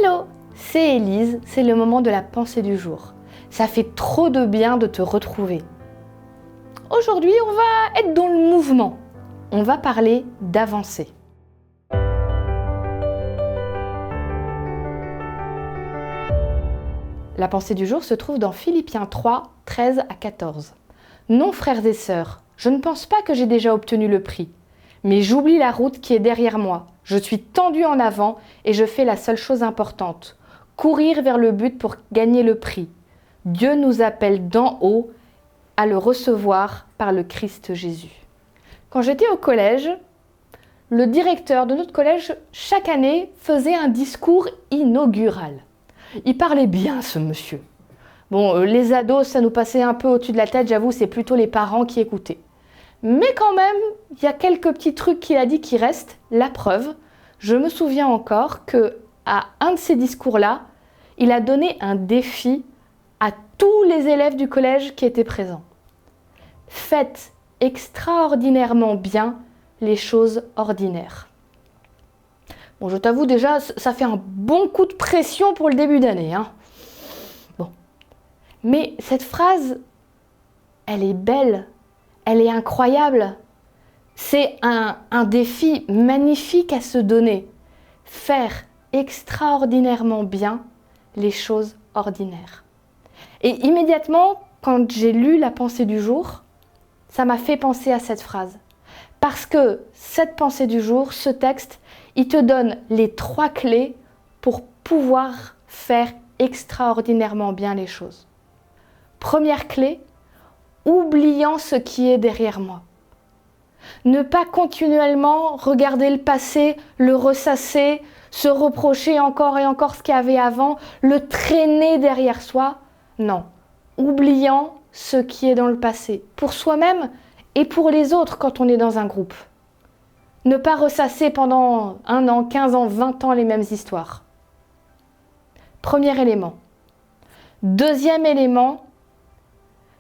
Hello, c'est Élise, c'est le moment de la pensée du jour. Ça fait trop de bien de te retrouver. Aujourd'hui, on va être dans le mouvement. On va parler d'avancer. La pensée du jour se trouve dans Philippiens 3, 13 à 14. Non, frères et sœurs, je ne pense pas que j'ai déjà obtenu le prix, mais j'oublie la route qui est derrière moi. Je suis tendu en avant et je fais la seule chose importante, courir vers le but pour gagner le prix. Dieu nous appelle d'en haut à le recevoir par le Christ Jésus. Quand j'étais au collège, le directeur de notre collège, chaque année, faisait un discours inaugural. Il parlait bien, ce monsieur. Bon, les ados, ça nous passait un peu au-dessus de la tête, j'avoue, c'est plutôt les parents qui écoutaient. Mais quand même, il y a quelques petits trucs qu'il a dit qui restent. La preuve, je me souviens encore qu'à un de ces discours-là, il a donné un défi à tous les élèves du collège qui étaient présents. Faites extraordinairement bien les choses ordinaires. Bon, je t'avoue déjà, ça fait un bon coup de pression pour le début d'année, hein. Bon. Mais cette phrase, elle est belle. Elle est incroyable. C'est un défi magnifique à se donner. Faire extraordinairement bien les choses ordinaires. Et immédiatement, quand j'ai lu la pensée du jour, ça m'a fait penser à cette phrase. Parce que cette pensée du jour, ce texte, il te donne les 3 clés pour pouvoir faire extraordinairement bien les choses. Première clé, oubliant ce qui est derrière moi. Ne pas continuellement regarder le passé, le ressasser, se reprocher encore et encore ce qu'il y avait avant, le traîner derrière soi. Non, oubliant ce qui est dans le passé, pour soi-même et pour les autres quand on est dans un groupe. Ne pas ressasser pendant 1 an, 15 ans, 20 ans les mêmes histoires. Premier élément. Deuxième élément,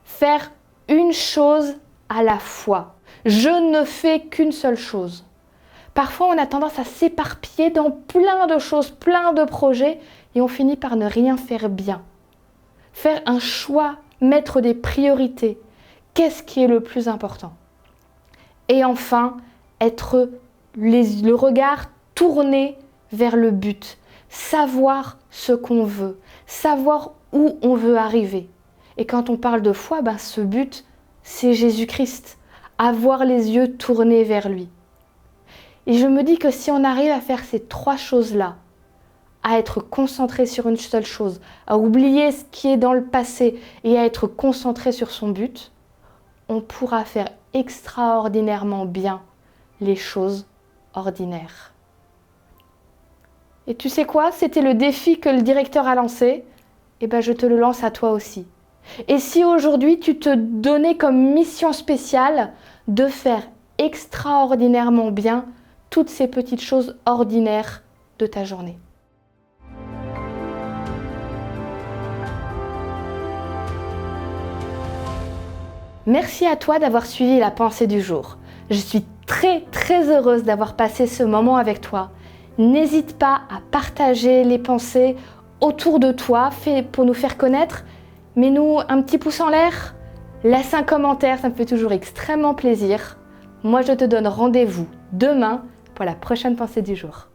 faire une chose à la fois. Je ne fais qu'une seule chose. Parfois, on a tendance à s'éparpiller dans plein de choses, plein de projets, et on finit par ne rien faire bien. Faire un choix, mettre des priorités. Qu'est-ce qui est le plus important? Et enfin, être le regard tourné vers le but. Savoir ce qu'on veut, savoir où on veut arriver. Et quand on parle de foi, ce but, c'est Jésus-Christ. Avoir les yeux tournés vers lui. Et je me dis que si on arrive à faire ces 3 choses-là, à être concentré sur une seule chose, à oublier ce qui est dans le passé et à être concentré sur son but, on pourra faire extraordinairement bien les choses ordinaires. Et tu sais quoi? C'était le défi que le directeur a lancé. Et je te le lance à toi aussi. Et si aujourd'hui tu te donnais comme mission spéciale de faire extraordinairement bien toutes ces petites choses ordinaires de ta journée? Merci à toi d'avoir suivi la pensée du jour. Je suis très heureuse d'avoir passé ce moment avec toi. N'hésite pas à partager les pensées autour de toi pour nous faire connaître. Mets-nous un petit pouce en l'air, laisse un commentaire, ça me fait toujours extrêmement plaisir. Moi, je te donne rendez-vous demain pour la prochaine pensée du jour.